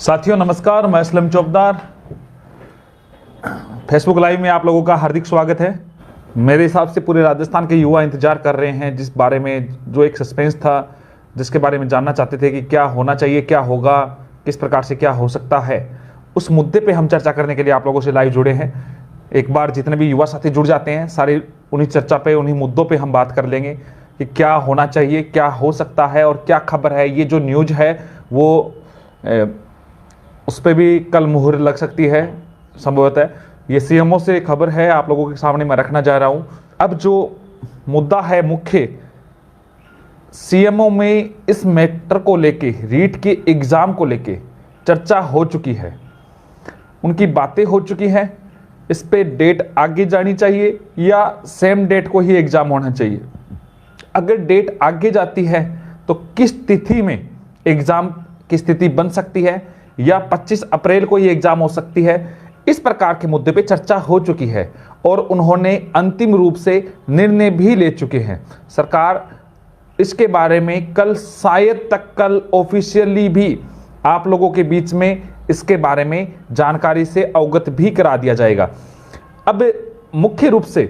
साथियों नमस्कार, मैं असलम चौबदार। फेसबुक लाइव में आप लोगों का हार्दिक स्वागत है। मेरे हिसाब से पूरे राजस्थान के युवा इंतजार कर रहे हैं, जिस बारे में जो एक सस्पेंस था, जिसके बारे में जानना चाहते थे कि क्या होना चाहिए, क्या होगा, किस प्रकार से क्या हो सकता है। उस मुद्दे पे हम चर्चा करने के लिए आप लोगों से लाइव जुड़े हैं। एक बार जितने भी युवा साथी जुड़ जाते हैं, सारे उन्हीं चर्चा पे, उन्हीं मुद्दों पे हम बात कर लेंगे कि क्या होना चाहिए, क्या हो सकता है और क्या खबर है। ये जो न्यूज़ है वो उस पर भी कल मुहर लग सकती है संभवतः। ये सीएमओ से खबर है, आप लोगों के सामने मैं रखना जा रहा हूं। अब जो मुद्दा है मुख्य, सीएमओ में इस मैटर को लेके, रीट के एग्जाम को लेके चर्चा हो चुकी है, उनकी बातें हो चुकी हैं। इस पे डेट आगे जानी चाहिए या सेम डेट को ही एग्जाम होना चाहिए। अगर डेट आगे जाती है तो किस तिथि में एग्जाम की स्थिति बन सकती है, या 25 अप्रैल को ये एग्जाम हो सकती है। इस प्रकार के मुद्दे पे चर्चा हो चुकी है और उन्होंने अंतिम रूप से निर्णय भी ले चुके हैं। सरकार इसके बारे में कल, शायद तक कल ऑफिशियली भी आप लोगों के बीच में इसके बारे में जानकारी से अवगत भी करा दिया जाएगा। अब मुख्य रूप से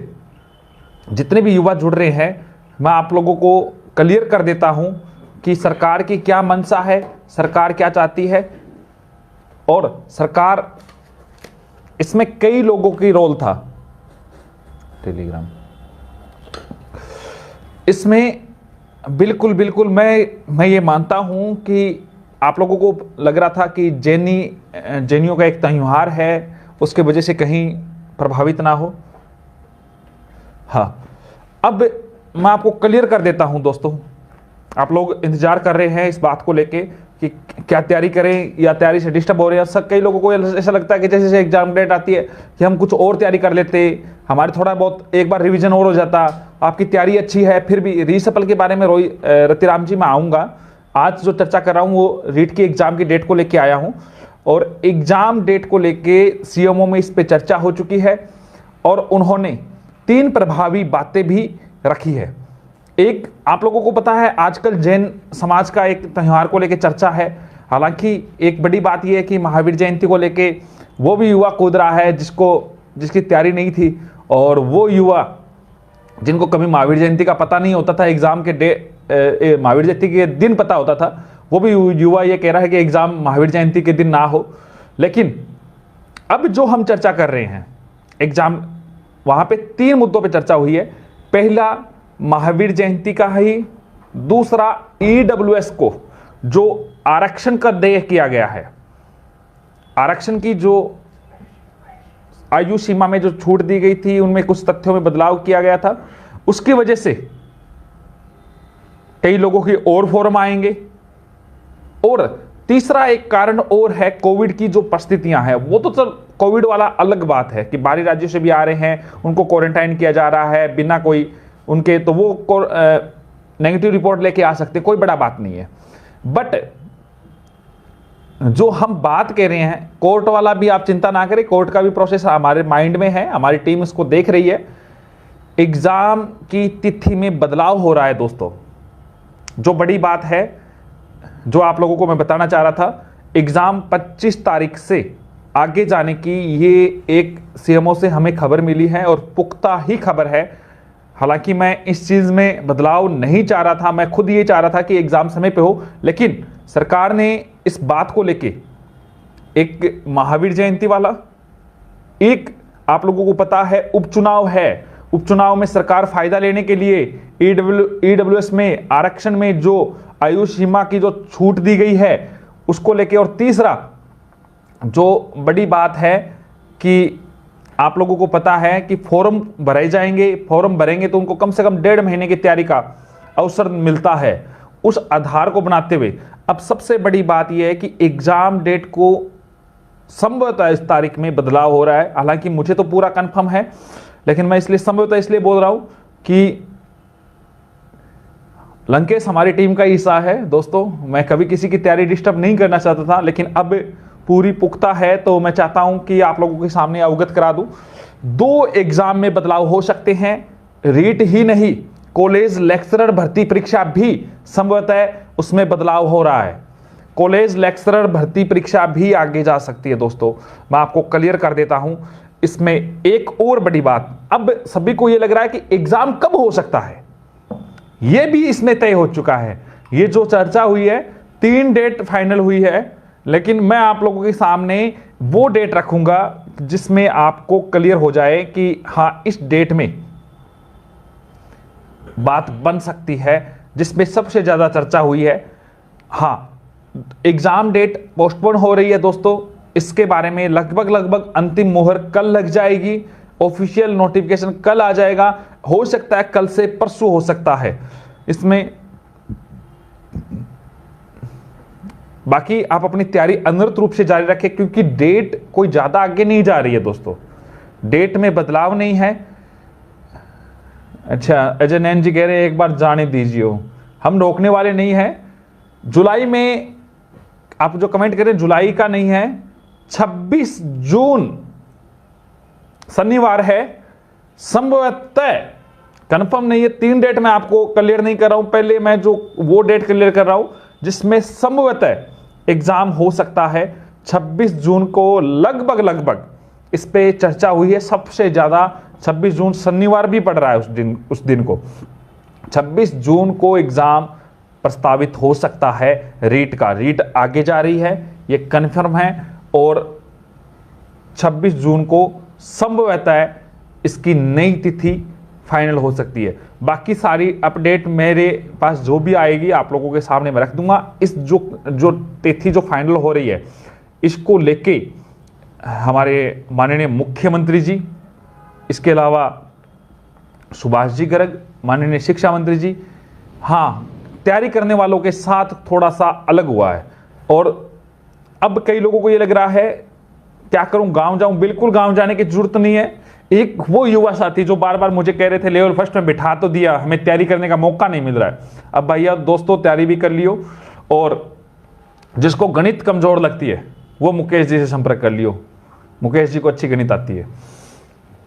जितने भी युवा जुड़ रहे हैं, मैं आप लोगों को क्लियर कर देता हूं कि सरकार की क्या मंशा है, सरकार क्या चाहती है। और सरकार इसमें कई लोगों की रोल था। टेलीग्राम इसमें बिल्कुल मैं ये मानता हूं कि आप लोगों को लग रहा था कि जैनियों का एक त्योहार है, उसके वजह से कहीं प्रभावित ना हो। हाँ, अब मैं आपको क्लियर कर देता हूं दोस्तों, आप लोग इंतजार कर रहे हैं इस बात को लेके कि क्या तैयारी करें या तैयारी से डिस्टर्ब हो रहे हैं। सब कई लोगों को ऐसा लगता है कि जैसे जैसे एग्जाम डेट आती है कि हम कुछ और तैयारी कर लेते, हमारे थोड़ा बहुत एक बार रिवीजन और हो जाता। आपकी तैयारी अच्छी है, फिर भी रीसफल के बारे में रतिराम जी मैं आऊँगा। आज जो चर्चा कर रहा हूँ वो रीट की एग्जाम की डेट को लेके आया हूँ, और एग्जाम डेट को लेके सीएमओ में इस पर चर्चा हो चुकी है और उन्होंने 3 प्रभावी बातें भी रखी है। एक, आप लोगों को पता है आजकल जैन समाज का एक त्यौहार को लेकर चर्चा है। हालांकि एक बड़ी बात यह है कि महावीर जयंती को लेके वो भी युवा कूद रहा है जिसकी तैयारी नहीं थी, और वो युवा जिनको कभी महावीर जयंती का पता नहीं होता था, एग्जाम के महावीर जयंती के दिन पता होता था, वो भी युवा ये कह रहा है कि एग्जाम महावीर जयंती के दिन ना हो। लेकिन अब जो हम चर्चा कर रहे हैं एग्जाम, वहां पे 3 मुद्दों पे चर्चा हुई है। पहला महावीर जयंती का ही, दूसरा ईडब्ल्यूएस को जो आरक्षण का देय किया गया है, आरक्षण की जो आयु सीमा में जो छूट दी गई थी, उनमें कुछ तथ्यों में बदलाव किया गया था, उसकी वजह से कई लोगों के और फॉर्म आएंगे। और तीसरा एक कारण और है, कोविड की जो परिस्थितियां हैं, वो तो चल कोविड वाला अलग बात है कि बाहरी राज्यों से भी आ रहे हैं, उनको क्वारंटाइन किया जा रहा है बिना कोई उनके, तो वो नेगेटिव रिपोर्ट लेके आ सकते, कोई बड़ा बात नहीं है। बट जो हम बात कह रहे हैं, कोर्ट वाला भी आप चिंता ना करें, कोर्ट का भी प्रोसेस हमारे माइंड में है, हमारी टीम इसको देख रही है। एग्जाम की तिथि में बदलाव हो रहा है दोस्तों, जो बड़ी बात है, जो आप लोगों को मैं बताना चाह रहा था। एग्जाम 25 तारीख से आगे जाने की ये एक सीएमओ से हमें खबर मिली है और पुख्ता ही खबर है। हालांकि मैं इस चीज में बदलाव नहीं चाह रहा था, मैं खुद ये चाह रहा था कि एग्जाम समय पे हो, लेकिन सरकार ने इस बात को लेके, एक महावीर जयंती वाला, एक आप लोगों को पता है उपचुनाव है, उपचुनाव में सरकार फायदा लेने के लिए ईडब्ल्यूएस में आरक्षण में जो आयु सीमा की जो छूट दी गई है उसको लेके, और तीसरा जो बड़ी बात है कि आप लोगों को पता है कि फॉर्म भरे जाएंगे, फॉर्म भरेंगे तो उनको कम से कम 1.5 महीने की तैयारी का अवसर मिलता है। उस आधार को बनाते हुए अब सबसे बड़ी बात यह है कि एग्जाम डेट को संभवतः इस तारीख में बदलाव हो रहा है। हालांकि मुझे तो पूरा कंफर्म है, लेकिन मैं इसलिए संभवतः इसलिए बोल रहा हूं कि लंकेश हमारी टीम का हिस्सा है दोस्तों। मैं कभी किसी की तैयारी डिस्टर्ब नहीं करना चाहता था, लेकिन अब पूरी पुख्ता है तो मैं चाहता हूं कि आप लोगों के सामने अवगत करा दूं। 2 एग्जाम में बदलाव हो सकते हैं, रीट ही नहीं, कॉलेज लेक्चरर भर्ती परीक्षा भी संभवतः उसमें बदलाव हो रहा है। कॉलेज लेक्चरर भर्ती परीक्षा भी आगे जा सकती है दोस्तों। मैं आपको क्लियर कर देता हूं। इसमें एक और बड़ी बात, अब सभी को यह लग रहा है कि एग्जाम कब हो सकता है, यह भी इसमें तय हो चुका है। ये जो चर्चा हुई है, 3 डेट फाइनल हुई है, लेकिन मैं आप लोगों के सामने वो डेट रखूंगा जिसमें आपको क्लियर हो जाए कि हां इस डेट में बात बन सकती है, जिसमें सबसे ज्यादा चर्चा हुई है। हां, एग्जाम डेट पोस्टपोन हो रही है दोस्तों, इसके बारे में लगभग अंतिम मुहर कल लग जाएगी, ऑफिशियल नोटिफिकेशन कल आ जाएगा, हो सकता है कल से परसों हो सकता है। इसमें बाकी आप अपनी तैयारी अनवरत रूप से जारी रखें, क्योंकि डेट कोई ज्यादा आगे नहीं जा रही है दोस्तों, डेट में बदलाव नहीं है। अच्छा, अजय नैन जी कह रहे हैं एक बार जाने दीजिए, हम रोकने वाले नहीं हैं। जुलाई में आप जो कमेंट करें, जुलाई का नहीं है, 26 जून शनिवार है, संभवतः कंफर्म नहीं है। 3 डेट मैं आपको क्लियर नहीं कर रहा हूं, पहले मैं जो वो डेट क्लियर कर रहा हूं जिसमें संभवतः एग्जाम हो सकता है 26 जून को। लगभग इस पे चर्चा हुई है सबसे ज्यादा। 26 जून शनिवार भी पड़ रहा है उस दिन को। 26 जून को एग्जाम प्रस्तावित हो सकता है। रीट का रीट आगे जा रही है, ये कन्फर्म है, और 26 जून को संभवतः इसकी नई तिथि फाइनल हो सकती है। बाकी सारी अपडेट मेरे पास जो भी आएगी आप लोगों के सामने मैं रख दूंगा। इस जो तिथि जो फाइनल हो रही है, इसको लेके हमारे माननीय मुख्यमंत्री जी, इसके अलावा सुभाष जी गर्ग माननीय शिक्षा मंत्री जी, हाँ, तैयारी करने वालों के साथ थोड़ा सा अलग हुआ है। और अब कई लोगों को ये लग रहा है क्या करूं, गांव जाऊं। बिल्कुल गांव जाने की जरूरत नहीं है। एक वो युवा साथी जो बार बार मुझे कह रहे थे लेवल फर्स्ट में बिठा तो दिया, हमें तैयारी करने का मौका नहीं मिल रहा है। अब भैया दोस्तों तैयारी भी कर लियो, और जिसको गणित कमजोर लगती है वो मुकेश जी से संपर्क कर लियो, मुकेश जी को अच्छी गणित आती है।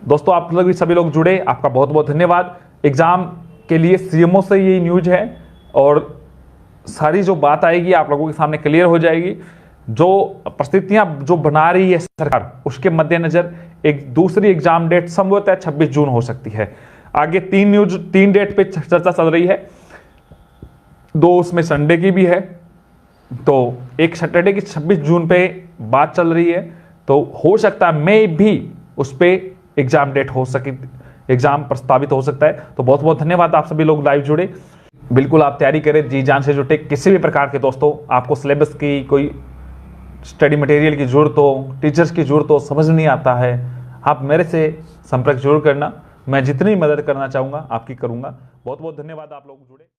दोस्तों आप लोग भी सभी लोग जुड़े, आपका बहुत बहुत धन्यवाद। एग्जाम के लिए सीएमओ से ये न्यूज है, और सारी जो बात आएगी आप लोगों के सामने क्लियर हो जाएगी। जो परिस्थितियां जो बना रही है सरकार, उसके मद्देनजर एक दूसरी एग्जाम डेट संभवतः 26 जून हो सकती है। आगे 3 डेट पे चर्चा चल रही है, 2 उसमें संडे की भी है, तो एक सैटरडे की 26 जून पे बात चल रही है, तो हो सकता है मे भी उस पे एग्जाम डेट हो सके, एग्जाम प्रस्तावित हो सकता है। तो बहुत बहुत धन्यवाद, आप सभी लोग लाइव जुड़े। बिल्कुल आप तैयारी करें, जी जान से जुटे। किसी भी प्रकार के दोस्तों आपको सिलेबस की कोई स्टडी मटेरियल की जरूरत हो, टीचर्स की जरूरत हो, समझ नहीं आता है, आप मेरे से संपर्क जरूर करना। मैं जितनी मदद करना चाहूँगा आपकी करूँगा। बहुत बहुत धन्यवाद, आप लोग जुड़े।